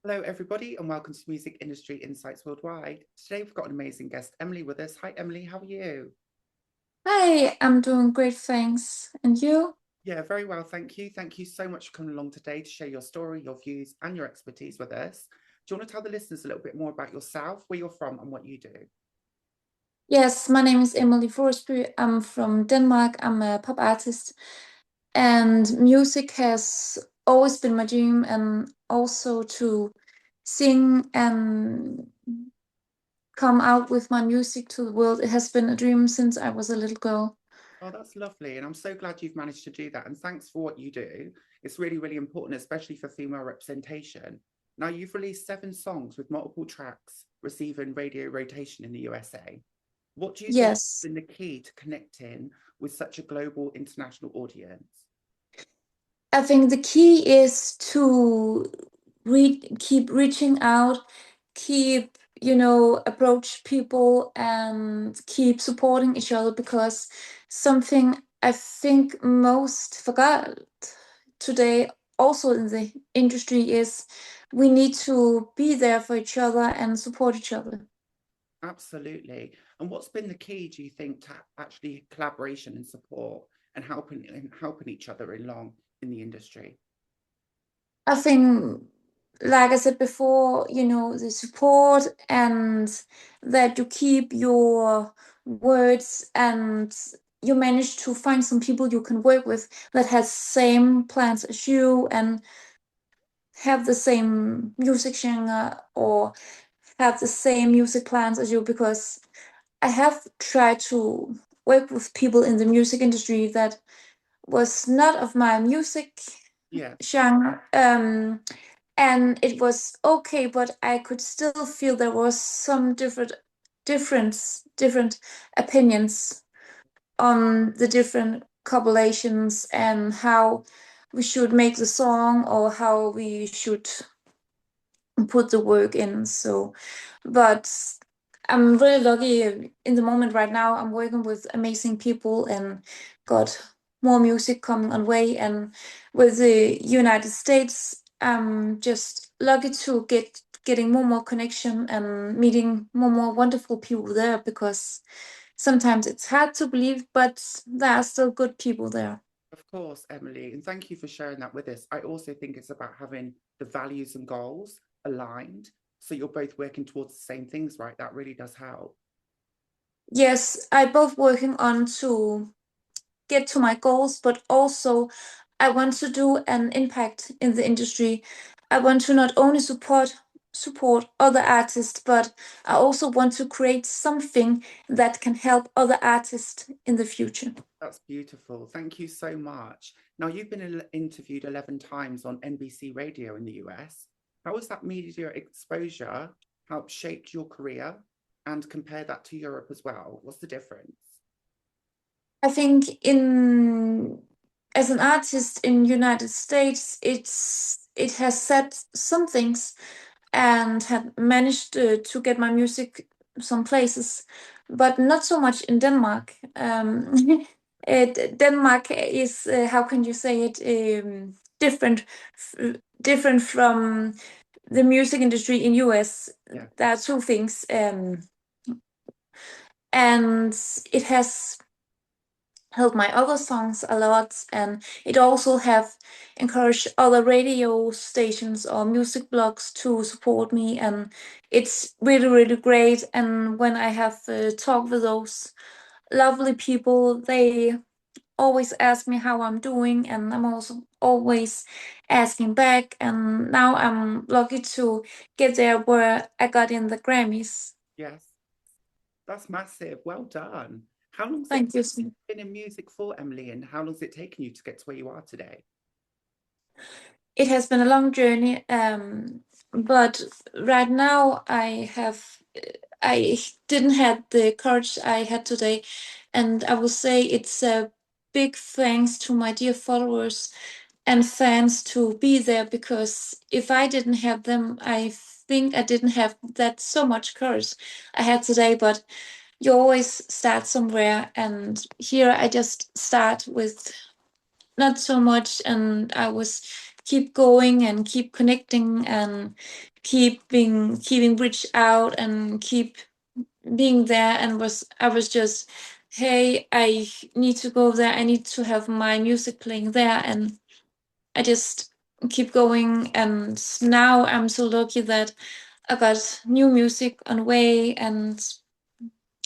Hello, everybody, and welcome to Music Industry Insights Worldwide. Today, we've got an amazing guest, Emilie, with us. Hi, Emilie, how are you? Hi, I'm doing great, thanks. And you? Yeah, very well, thank you. Thank you so much for coming along today to share your story, your views, and your expertise with us. Do you want to tell the listeners a little bit more about yourself, where you're from, and what you do? Yes, my name is Emilie Thorsby. I'm from Denmark. I'm a pop artist, and music has always been my dream, and also to sing and come out with my music to the world. It has been a dream since I was a little girl. Oh, that's lovely. And I'm so glad you've managed to do that. And thanks for what you do. It's really, really important, especially for female representation. Now, you've released 7 songs with multiple tracks receiving radio rotation in the USA. What do you think has Yes, been the key to connecting with such a global international audience? I think the key is to keep reaching out, keep, approach people and keep supporting each other because something I think most forgot today also in the industry is we need to be there for each other and support each other. Absolutely. And what's been the key, do you think, to actually collaboration and support and helping each other along in the industry? I think, like I said before, the support and that you keep your words and you manage to find some people you can work with that has same plans as you and have the same music genre or have the same music plans as you because I have tried to work with people in the music industry that was not of my music Yeah, genre. And it was okay, but I could still feel there was some different opinions on the different correlations and how we should make the song or how we should put the work in. So, but I'm really lucky in the moment right now. I'm working with amazing people and got more music coming on way. And with the United States, I'm just lucky to getting more connection and meeting more wonderful people there because sometimes it's hard to believe, but there are still good people there. of course, Emily. And thank you for sharing that with us. I also think it's about having the values and goals aligned. So you're both working towards the same things, right? That really does help. Yes, I both working on to get to my goals, but also I want to do an impact in the industry. I want to not only support other artists, but I also want to create something that can help other artists in the future. That's beautiful. Thank you so much. Now, you've been interviewed 11 times on NBC Radio in the US. How has that media exposure helped shape your career and compare that to Europe as well? What's the difference? I think in as an artist in United States, it has said some things and had managed to get my music some places, but not so much in Denmark. Denmark is how can you say it different, different from the music industry in US. Yeah, There are two things, and it has helped my other songs a lot, and it also have encouraged other radio stations or music blogs to support me, and it's really great. And when I have talked with those lovely people, they always ask me how I'm doing, and I'm also always asking back, and now I'm lucky to get there where I got in the Grammys. yes, that's massive. Well done. How long's it Thank you so. been in music for, Emily, and how long's it taken you to get to where you are today? It has been a long journey, but right now I didn't have the courage I had today, and I will say it's a big thanks to my dear followers and fans to be there because if I didn't have them, I think I didn't have that so much courage I had today. But you always start somewhere, and here I just start with not so much, and I was keep going and keep connecting and keeping reach out and keep being there. And I was just, hey, I need to go there, I need to have my music playing there, and I just keep going. And now I'm so lucky that I got new music on way, and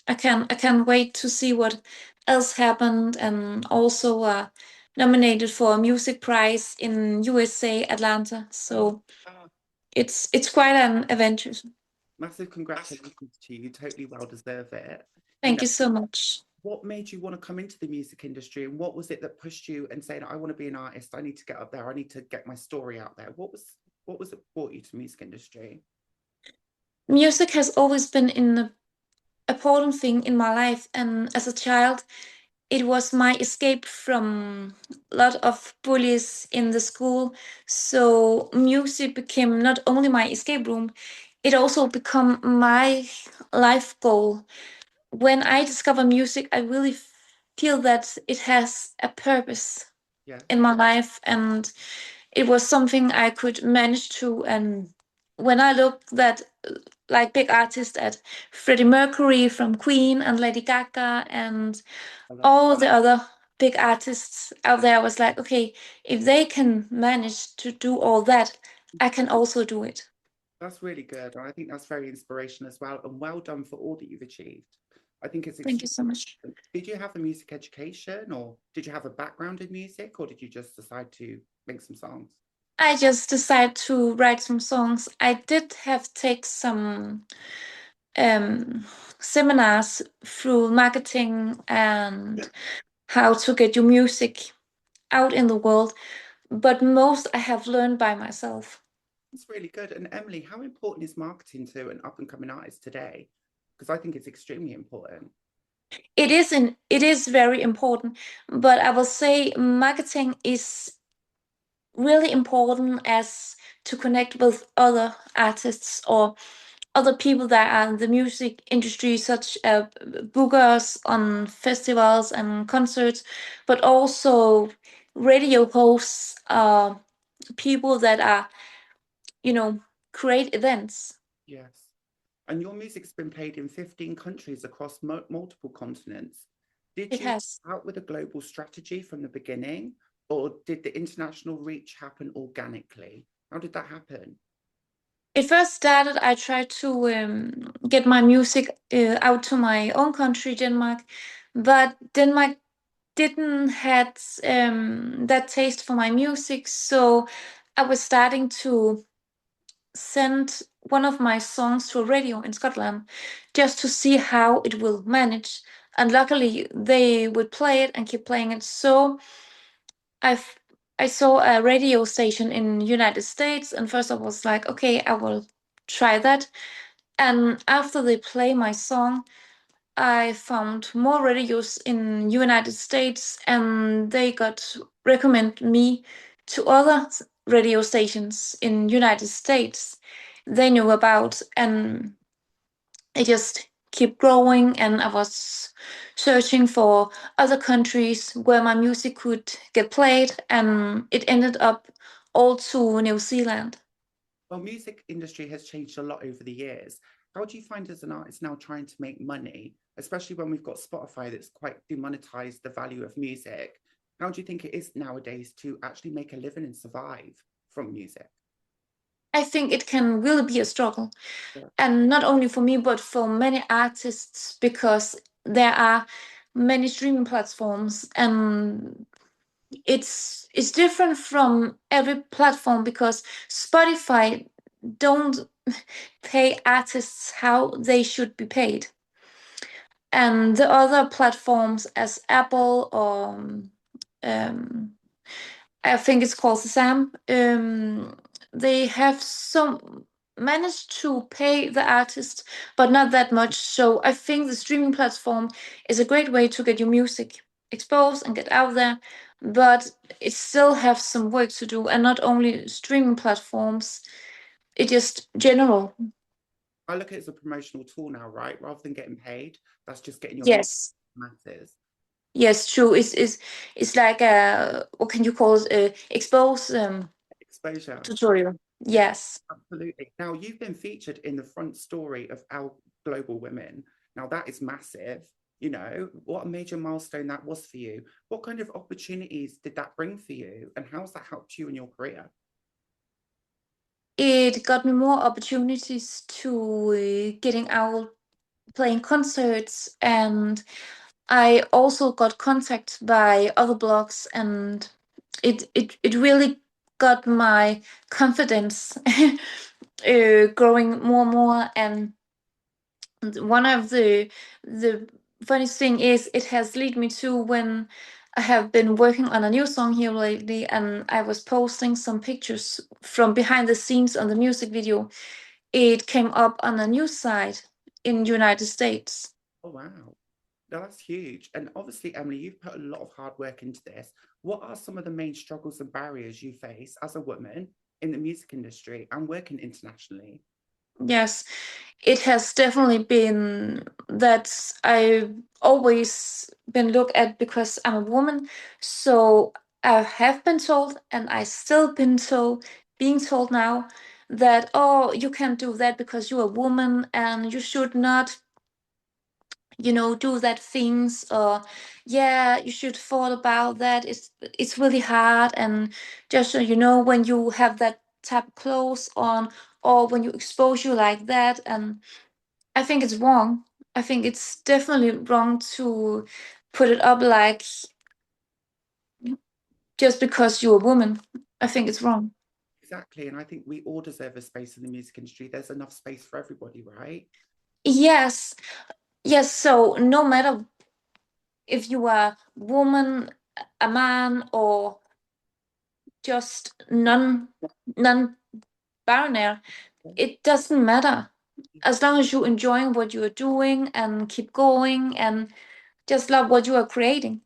I can't wait to see what else happened. And also nominated for a music prize in USA Atlanta. So Ah, it's quite an adventure. massive congratulations to you. You totally well deserve it. You Thank know, you so much. what made you want to come into the music industry, and what was it that pushed you and saying, I want to be an artist, I need to get up there, I need to get my story out there? What was it brought you to the music industry? Music has always been an important thing in my life, and as a child, it was my escape from a lot of bullies in the school. So music became not only my escape room, it also become my life goal. When I discover music, I really feel that it has a purpose Yes. in my life, and it was something I could manage to. And when I look that like big artists at Freddie Mercury from Queen and Lady Gaga and I love all the other big artists out there, I was like, okay, if they can manage to do all that, I can also do it. That's really good. And I think that's very inspirational as well. And well done for all that you've achieved. I think it's Thank extremely. you so much. Did you have a music education, or did you have a background in music, or did you just decide to make some songs? I just decided to write some songs. I did have take some um, seminars through marketing and how to get your music out in the world, but most I have learned by myself. That's really good. And Emily, how important is marketing to an up and coming artist today? Because I think it's extremely important. It is very important, but I will say marketing is really important as to connect with other artists or other people that are in the music industry, such as bookers on festivals and concerts, but also radio hosts, people that are, you know, create events. Yes. And your music's been played in 15 countries across multiple continents. Did It you has. start out with a global strategy from the beginning, or did the international reach happen organically? How did that happen? It first started, I tried to get my music out to my own country, Denmark, but Denmark didn't had that taste for my music, so I was starting to send one of my songs to a radio in Scotland just to see how it will manage. And luckily, they would play it and keep playing it. So I I saw a radio station in United States, and first I was like, okay, I will try that. And after they play my song, I found more radios in United States, and they got recommend me to other radio stations in United States they knew about, and it just keep growing. And I was searching for other countries where my music could get played, and it ended up all to New Zealand. Well, music industry has changed a lot over the years. How do you find as an artist now trying to make money, especially when we've got Spotify that's quite demonetized the value of music? How do you think it is nowadays to actually make a living and survive from music? I think it can really be a struggle, Yeah. and not only for me but for many artists, because there are many streaming platforms, and it's different from every platform, because Spotify don't pay artists how they should be paid, and the other platforms as Apple or I think it's called Sam. They have some managed to pay the artist, but not that much. So I think the streaming platform is a great way to get your music exposed and get out there, but it still have some work to do. And not only streaming platforms, it just general. I look at it as a promotional tool now, right? Rather than getting paid, that's just getting your music Yes. masses. Yes, true. It's like what can you call it? Expose. exposure. tutorial. Yes. Absolutely. Now, you've been featured in the front story of Our Global Women. Now, that is massive. You know, what a major milestone that was for you. What kind of opportunities did that bring for you? And how's that helped you in your career? It got me more opportunities to getting out, playing concerts, and I also got contact by other blogs, and it really got my confidence growing more and more. And one of the funniest thing is it has led me to when I have been working on a new song here lately, and I was posting some pictures from behind the scenes on the music video. It came up on a news site in United States. Oh, wow. No, that's huge. And obviously, Emily, you've put a lot of hard work into this. What are some of the main struggles and barriers you face as a woman in the music industry and working internationally? Yes, it has definitely been that I've always been looked at because I'm a woman. So I have been told, and I still being told now that, oh, you can't do that because you're a woman and you should not, do that things, or yeah, you should thought about that. It's really hard, and just so you know, when you have that type of clothes on, or when you expose you like that. And I think it's wrong. I think it's definitely wrong to put it up like just because you're a woman. I think it's wrong. Exactly. And I think we all deserve a space in the music industry. There's enough space for everybody, right? Yes, yes. So no matter if you are woman, a man, or just non-binary, it doesn't matter. As long as you're enjoying what you are doing and keep going and just love what you are creating.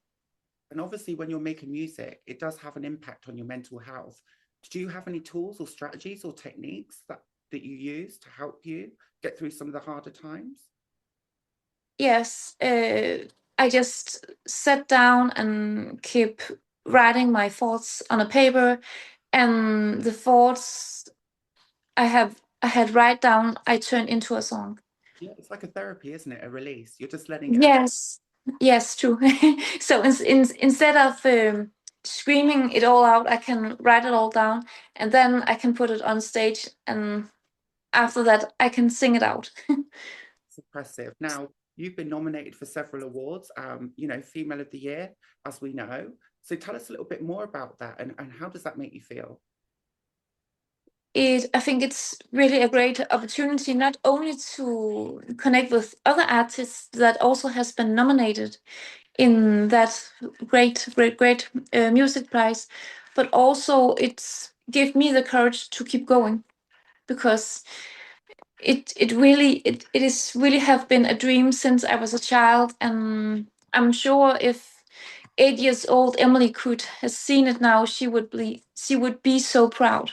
And obviously, when you're making music, it does have an impact on your mental health. Do you have any tools or strategies or techniques that you use to help you get through some of the harder times? Yes, I just sat down and keep writing my thoughts on a paper, and the thoughts I had write down, I turned into a song. Yeah, it's like a therapy, isn't it? A release. You're just letting it out. Yes, yes, true. So instead of screaming it all out, I can write it all down, and then I can put it on stage, and after that, I can sing it out. It's impressive. Now, you've been nominated for several awards, Female of the Year, as we know. So tell us a little bit more about that, and how does that make you feel? I think it's really a great opportunity not only to connect with other artists that also has been nominated in that great music prize, but also it's give me the courage to keep going, because it is really have been a dream since I was a child. And I'm sure if 8 years old Emily could have seen it now, she would be so proud.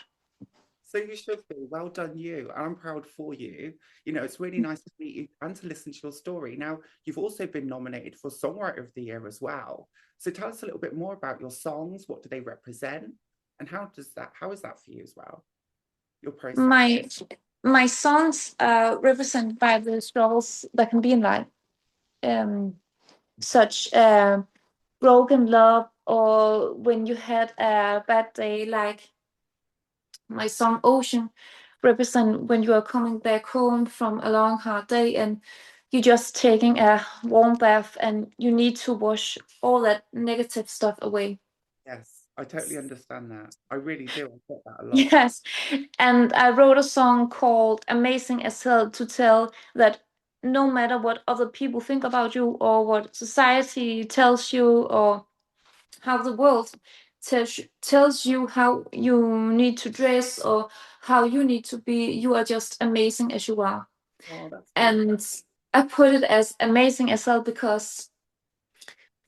So you should be. Well done, you. I'm proud for you. You know, it's really nice to meet you and to listen to your story. Now, you've also been nominated for Songwriter of the Year as well. So tell us a little bit more about your songs. What do they represent? And how is that for you as well? Your process. My songs represent by the struggles that can be in life, um, such broken love, or when you had a bad day, like my song Ocean represent when you are coming back home from a long hard day and you're just taking a warm bath and you need to wash all that negative stuff away. Yes, I totally understand that. I really do. I get that a lot. Yes, and I wrote a song called Amazing as Hell to tell that no matter what other people think about you, or what society tells you, or how the world tells you how you need to dress or how you need to be, you are just amazing as you are. Oh, that's beautiful. And I put it as amazing as hell because,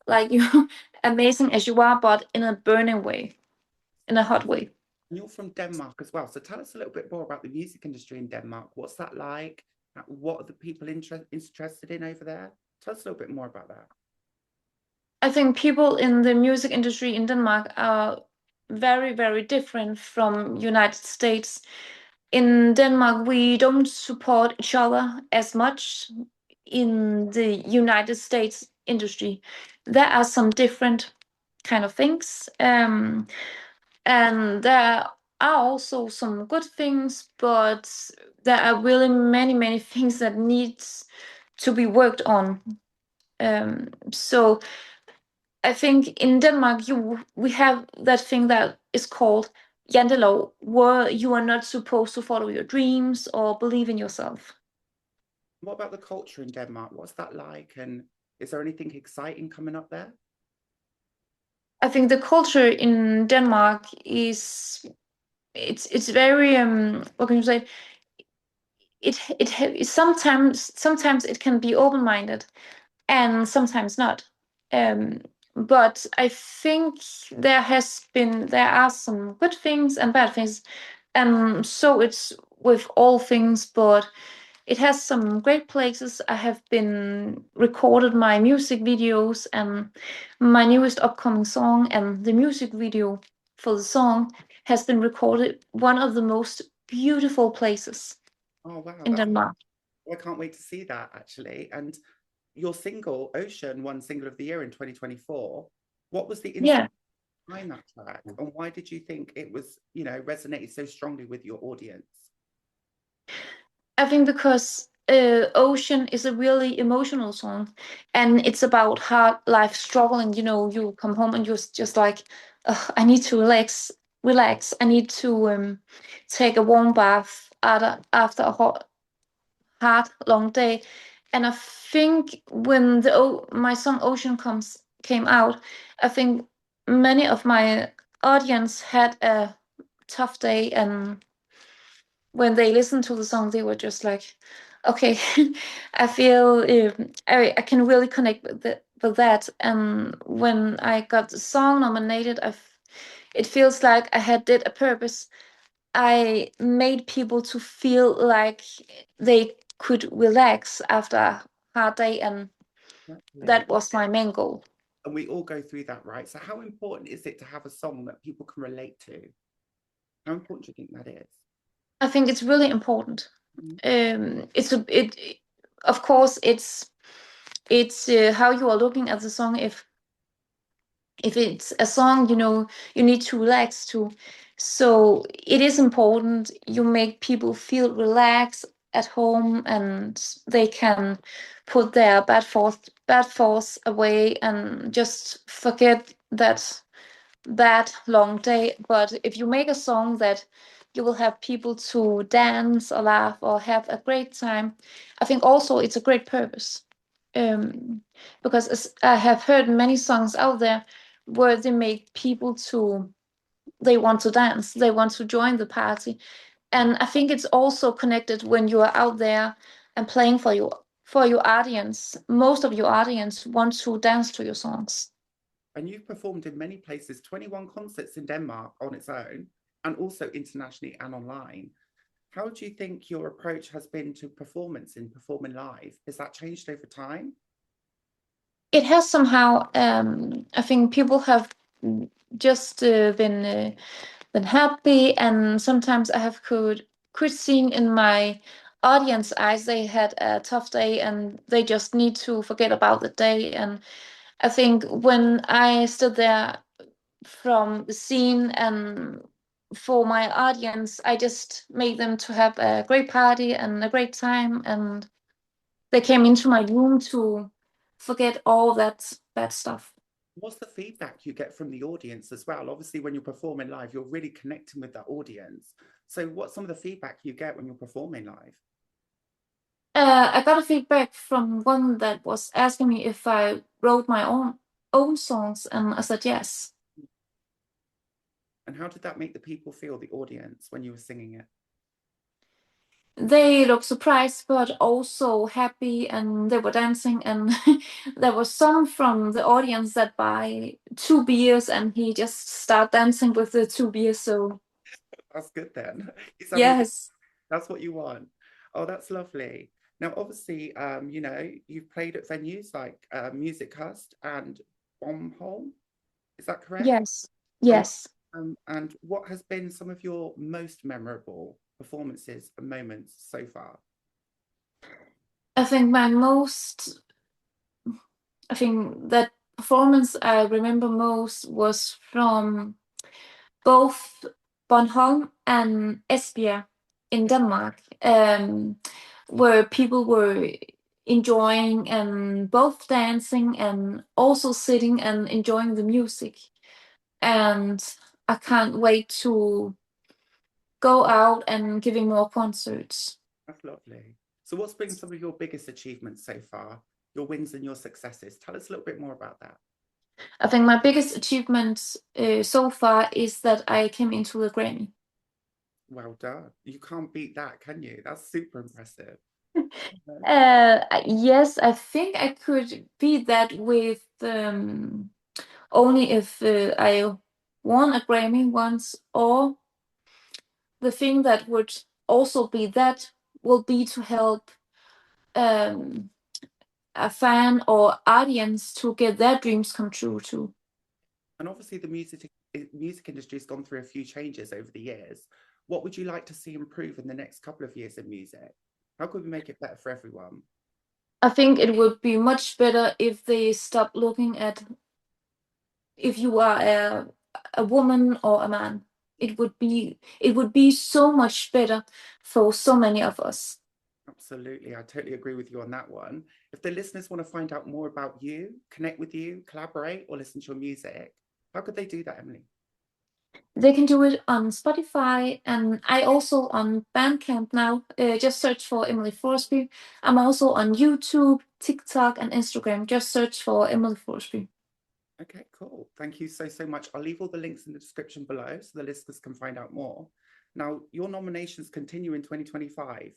like, you amazing as you are, but in a burning way, in a hot way. And you're from Denmark as well. So tell us a little bit more about the music industry in Denmark. What's that like? What are the people interested in over there? Tell us a little bit more about that. I think people in the music industry in Denmark are very, very different from United States. In Denmark, we don't support each other as much in the United States industry. There are some different kind of things, and there are also some good things, but there are really many, many things that needs to be worked on. So I think in Denmark, we have that thing that is called jantelov, where you are not supposed to follow your dreams or believe in yourself. What about the culture in Denmark? What's that like? And is there anything exciting coming up there? I think the culture in Denmark is it's very what can you say? It sometimes it can be open-minded and sometimes not. But I think there are some good things and bad things, and so it's with all things. But it has some great places. I have been recorded my music videos, and my newest upcoming song and the music video for the song has been recorded one of the most beautiful places Oh, wow. in Denmark. I can't wait to see that, actually. And your single, Ocean, won Single of the Year in 2024. What was the inspiration behind that track? And why did you think it was, resonated so strongly with your audience? I think because Ocean is a really emotional song, and it's about hard life struggling. You come home and you're just like, "Ugh, I need to relax. I need to take a warm bath after a hard, long day." And I think when my song Ocean came out, I think many of my audience had a tough day, and when they listened to the song, they were just like, okay, I feel I can really connect with that. And when I got the song nominated, it feels like I did a purpose. I made people to feel like they could relax after a hard day, and that was my main goal. And we all go through that, right? So how important is it to have a song that people can relate to? How important do you think that is? I think it's really important. Of course, it's how you are looking at the song. If it's a song you need to relax to, so it is important you make people feel relaxed at home, and they can put their bad thoughts away and just forget that bad long day. But if you make a song that you will have people to dance or laugh or have a great time, I think also it's a great purpose. Because I have heard many songs out there where they make people they want to dance, they want to join the party. And I think it's also connected when you are out there and playing for your audience. Most of your audience want to dance to your songs. And you've performed in many places, 21 concerts in Denmark on its own, and also internationally and online. How do you think your approach has been to performance in performing live? Has that changed over time? It has somehow. I think people have just been happy, and sometimes I have could see in my audience eyes they had a tough day and they just need to forget about the day. And I think when I stood there from the scene and for my audience, I just made them to have a great party and a great time, and they came into my room to forget all that bad stuff. What's the feedback you get from the audience as well? Obviously, when you're performing live, you're really connecting with that audience. So what's some of the feedback you get when you're performing live? I got a feedback from one that was asking me if I wrote my own songs, and I said yes. And how did that make the people feel, the audience, when you were singing it? They looked surprised, but also happy, and they were dancing. And there was some from the audience that buy 2 beers, and he just start dancing with the 2 beers. So that's good then. Yes, that's what you want. Oh, that's lovely. Now, obviously, you've played at venues like Music Hust and Bomholm. Is that correct? yes, yes. And what has been some of your most memorable performances and moments so far? I think that performance I remember most was from both Bornholm and Esbjerg in Denmark, where people were enjoying and both dancing and also sitting and enjoying the music. And I can't wait to go out and giving more concerts. That's lovely. So what's been some of your biggest achievements so far, your wins and your successes? Tell us a little bit more about that. I think my biggest achievement so far is that I came into the Grammy. Well done. You can't beat that, can you? That's super impressive. Yes, I think I could beat that with only if I won a Grammy once, or the thing that would also be that will be to help a fan or audience to get their dreams come true too. And obviously the music industry has gone through a few changes over the years. What would you like to see improve in the next couple of years in music? How could we make it better for everyone? I think it would be much better if they stop looking at if you are a woman or a man. It would be so much better for so many of us. Absolutely. I totally agree with you on that one. If the listeners want to find out more about you, connect with you, collaborate, or listen to your music, how could they do that, Emilie? They can do it on Spotify, and I also on Bandcamp now. Just search for Emilie Thorsby. I'm also on YouTube, TikTok, and Instagram. Just search for Emilie Thorsby. Okay, cool. Thank you so much. I'll leave all the links in the description below so the listeners can find out more. Now, your nominations continue in 2025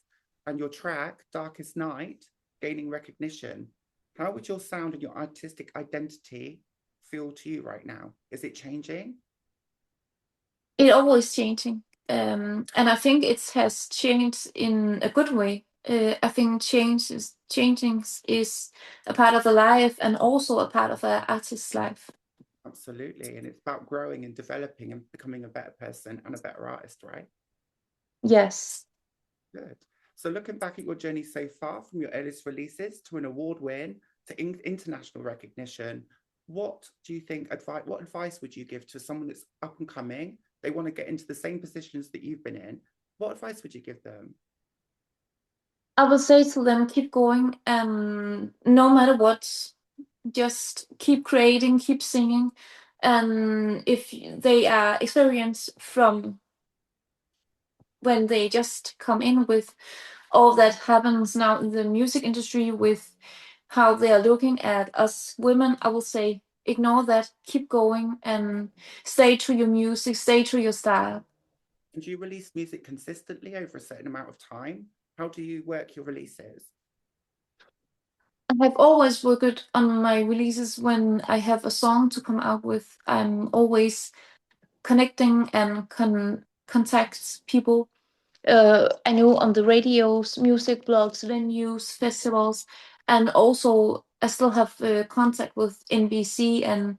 and your track, Darkest Night, gaining recognition. How would your sound and your artistic identity feel to you right now? Is it changing? It's always changing, and I think it has changed in a good way. I think changing is a part of the life and also a part of an artist's life. Absolutely. And it's about growing and developing and becoming a better person and a better artist, right? Yes. Good. So looking back at your journey so far, from your earliest releases to an award win to international recognition, what do you think, what advice would you give to someone that's up and coming? They want to get into the same positions that you've been in. What advice would you give them? I would say to them, keep going, and no matter what, just keep creating, keep singing. And if they are experienced from when they just come in with all that happens now in the music industry, with how they are looking at us women, I will say ignore that, keep going, and stay to your music, stay to your style. And do you release music consistently over a certain amount of time? How do you work your releases? I've always worked on my releases when I have a song to come out with. I'm always connecting and contact people I know on the radios, music blogs, venues, festivals, and also I still have contact with NBC. And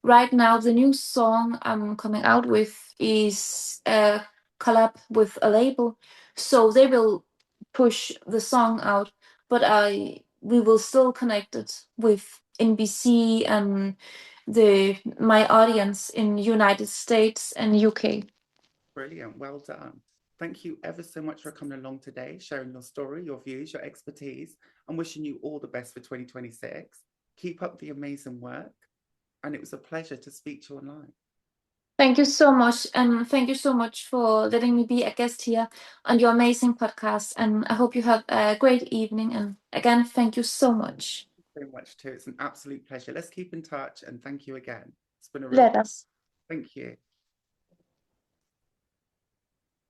right now, the new song I'm coming out with is a collab with a label, so they will push the song out, but we will still connect it with NBC and my audience in United States and UK. Brilliant. Well done. Thank you ever so much for coming along today, sharing your story, your views, your expertise, and wishing you all the best for 2026. Keep up the amazing work. And it was a pleasure to speak to you online. Thank you so much. And thank you so much for letting me be a guest here on your amazing podcast. And I hope you have a great evening. And again, thank you so much. Thank you so much too. It's an absolute pleasure. Let's keep in touch and thank you again. It's been a real Let us. thank you.